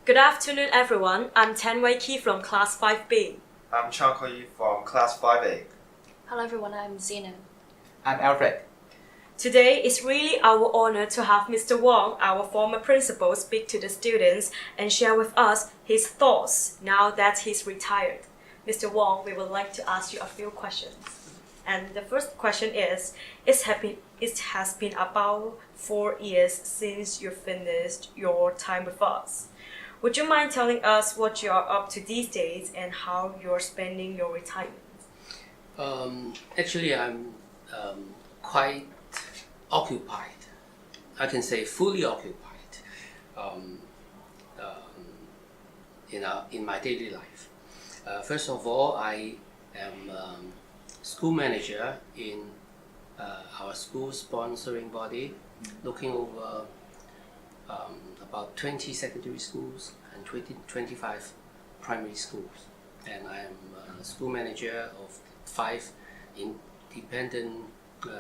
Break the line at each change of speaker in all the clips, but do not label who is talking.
Good afternoon, everyone. I'm Tan Wei Ki from Class 5B.
I'm Chang Yi from Class 5A.
Hello everyone, I'm Zena.
I'm Alfred.
Today, it's really our honor to have Mr. Wong, our former principal, speak to the students and share with us his thoughts now that he's retired. Mr. Wong, we would like to ask you a few questions. And the first question is, it has been about 4 years since you finished your time with us. Would you mind telling us what you are up to these days and how you're spending your retirement?
Actually, I'm quite occupied. I can say fully occupied in my daily life. First of all, I am school manager in our school sponsoring body, looking over about 20 secondary schools and 25 primary schools. And I am school manager of 5 independent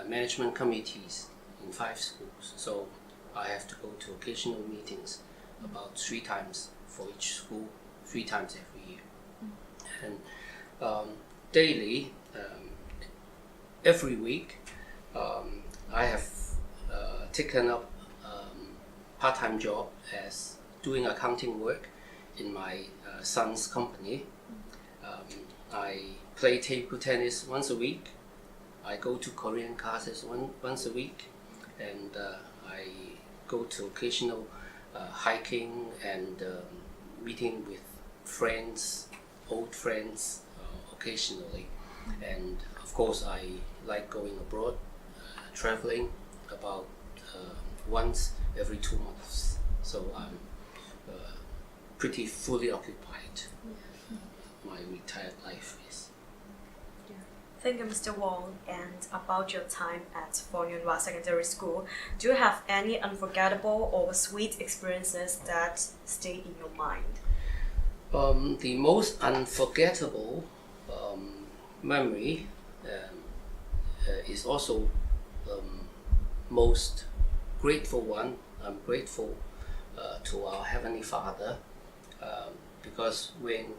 management committees in 5 schools. So I have to go to occasional meetings about 3 times for each school, 3 times every year. And daily, every week, I have taken up part-time job as doing accounting work in my son's company. I play table tennis once a week. I go to Korean classes once a week, and I go to occasional hiking and meeting with friends, old friends, occasionally. And of course, I like going abroad, traveling about once every 2 months. So I'm pretty fully occupied. My retired life is.
Thank you, Mr. Wong. And about your time at Fwynnwa Secondary School, do you have any unforgettable or sweet experiences that stay in your mind?
The most unforgettable memory is also most grateful one. I'm grateful to our Heavenly Father because when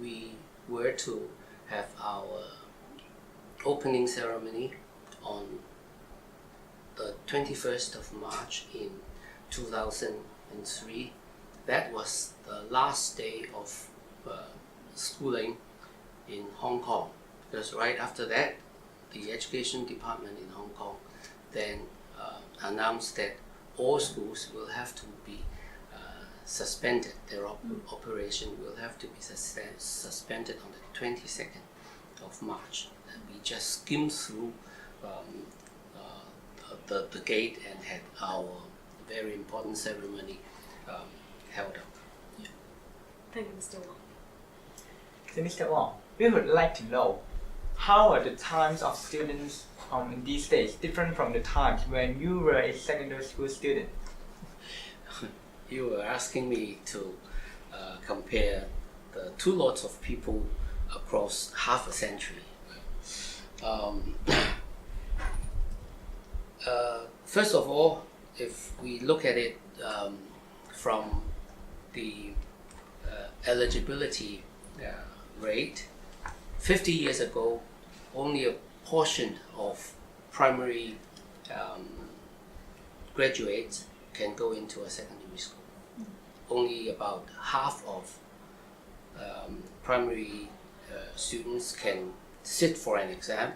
we were to have our opening ceremony on the 21st of March in 2003, that was the last day of schooling in Hong Kong, because right after that, the education department in Hong Kong then announced that all schools will have to be suspended. Their operation will have to be suspended on the 22nd of March. And we just skimmed through the gate and had our very important ceremony held up. Yeah.
Thank you, Mr. Wong.
So Mr. Wong, we would like to know how are the times of students in these days different from the times when you were a secondary school student?
You were asking me to compare the 2 lots of people across half a century. First of all, if we look at it from the eligibility rate, 50 years ago, only a portion of primary graduates can go into a secondary school. Only about half of primary students can sit for an exam,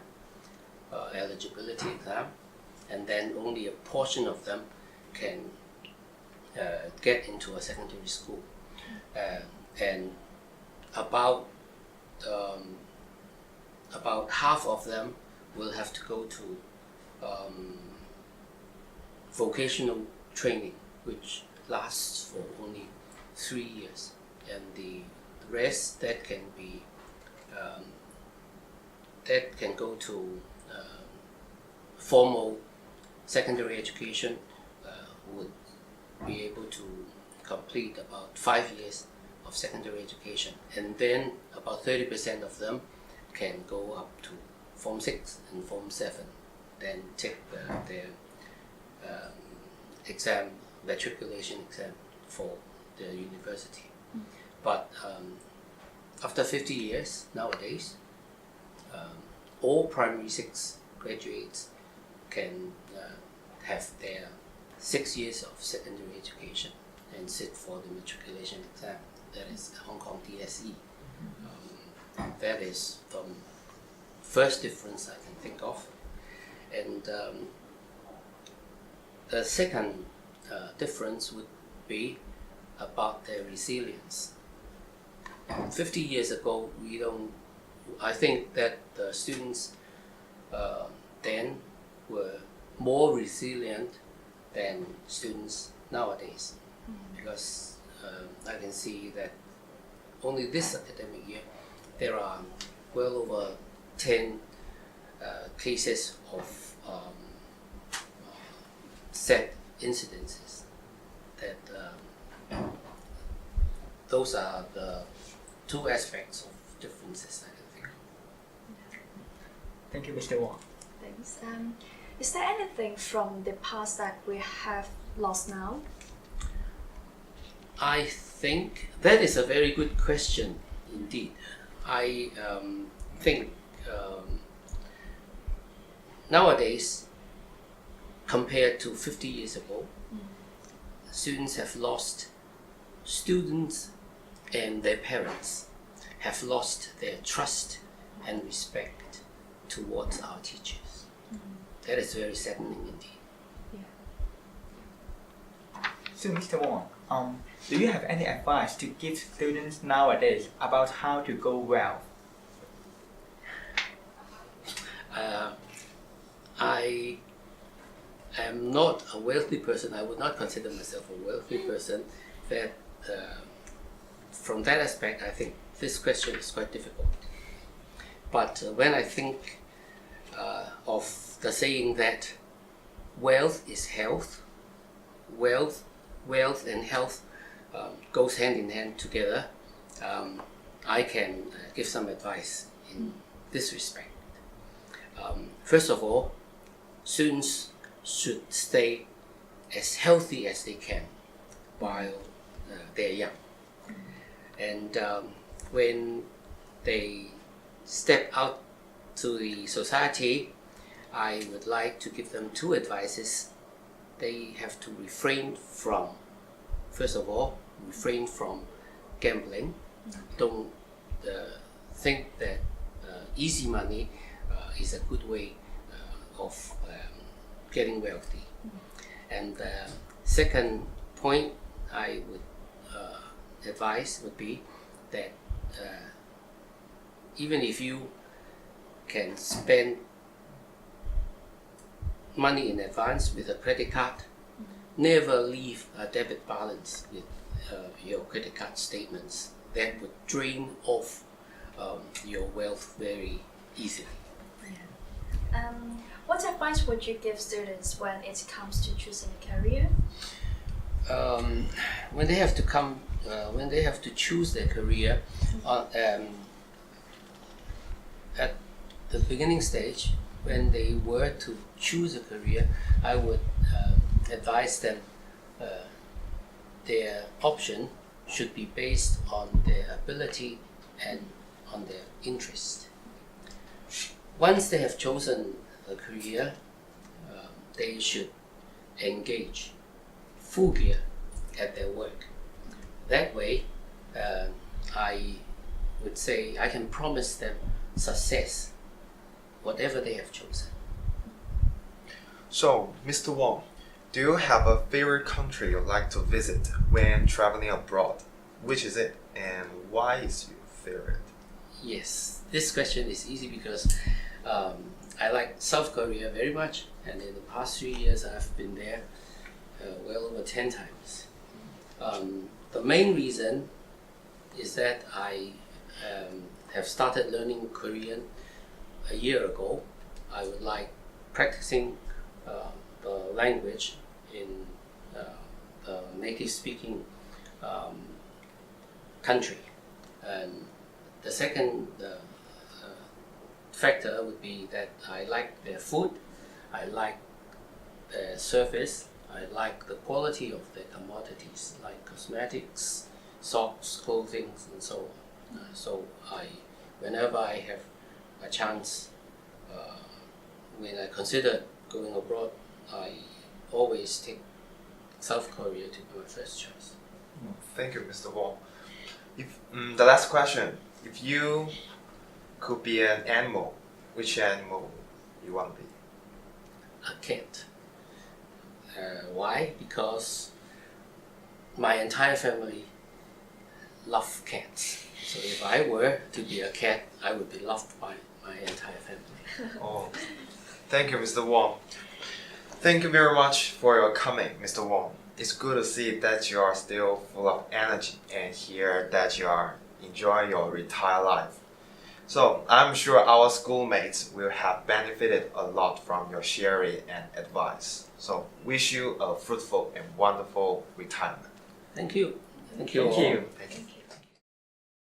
eligibility exam, and then only a portion of them can get into a secondary school. And about half of them will have to go to vocational training, which lasts for only 3 years, and the rest that can go to formal secondary education would be able to complete about 5 years of secondary education, and then about 30% of them can go up to Form 6 and Form 7, then take their exam, matriculation exam for the university. But after 50 years nowadays, all primary 6 graduates can have their 6 years of secondary education and sit for the matriculation exam. That is the Hong Kong DSE. That is the first difference I can think of. And the second difference would be about their resilience. 50 years ago, I think that the students then were more resilient than students nowadays, because I can see that only this academic year there are well over 10 cases of sad incidences. That those are the 2 aspects of differences I can think of.
Thank you, Mr. Wong.
Thanks. Is there anything from the past that we have lost now?
I think that is a very good question indeed. I think nowadays, compared to 50 years ago, students and their parents have lost their trust and respect towards our teachers. That is very saddening indeed.
So, Mr. Wong, do you have any advice to give students nowadays about how to go well?
I am not a wealthy person. I would not consider myself a wealthy person. That from that aspect, I think this question is quite difficult. But when I think of the saying that wealth is health, wealth and health goes hand in hand together, I can give some advice in this respect. First of all, students should stay as healthy as they can while they're young. And when they step out to the society, I would like to give them 2 advices. They have to first of all, refrain from gambling. Don't think that easy money is a good way of getting wealthy. And the second point I would advise would be that even if you can spend money in advance with a credit card, never leave a debit balance with your credit card statements. That would drain off your wealth very easily.
What advice would you give students when it comes to choosing a career?
When they have to choose their career, at the beginning stage, when they were to choose a career, I would advise them their option should be based on their ability and on their interest. Once they have chosen a career, they should engage full gear at their work. That way, I would say I can promise them success, whatever they have chosen.
So, Mr. Wong, do you have a favorite country you'd like to visit when traveling abroad? Which is it, and why is your favorite?
Yes, this question is easy because I like South Korea very much, and in the past 3 years I've been there well over 10 times. The main reason is that I have started learning Korean a year ago. I would like practicing the language in the native speaking country. And the second factor would be that I like their food, I like their service, I like the quality of the commodities like cosmetics, socks, clothing, and so on. So whenever I have a chance, when I consider going abroad, I always take South Korea to be my first choice.
Thank you, Mr. Wong. If the last question, if you could be an animal, which animal you want to be?
A cat. Why? Because my entire family love cats. So if I were to be a cat, I would be loved by my entire family.
Oh, thank you, Mr. Wong. Thank you very much for your coming, Mr. Wong. It's good to see that you are still full of energy and hear that you are enjoying your retired life. So I'm sure our schoolmates will have benefited a lot from your sharing and advice. So wish you a fruitful and wonderful retirement.
Thank you. Thank you
Thank
all.
you.
Thank you.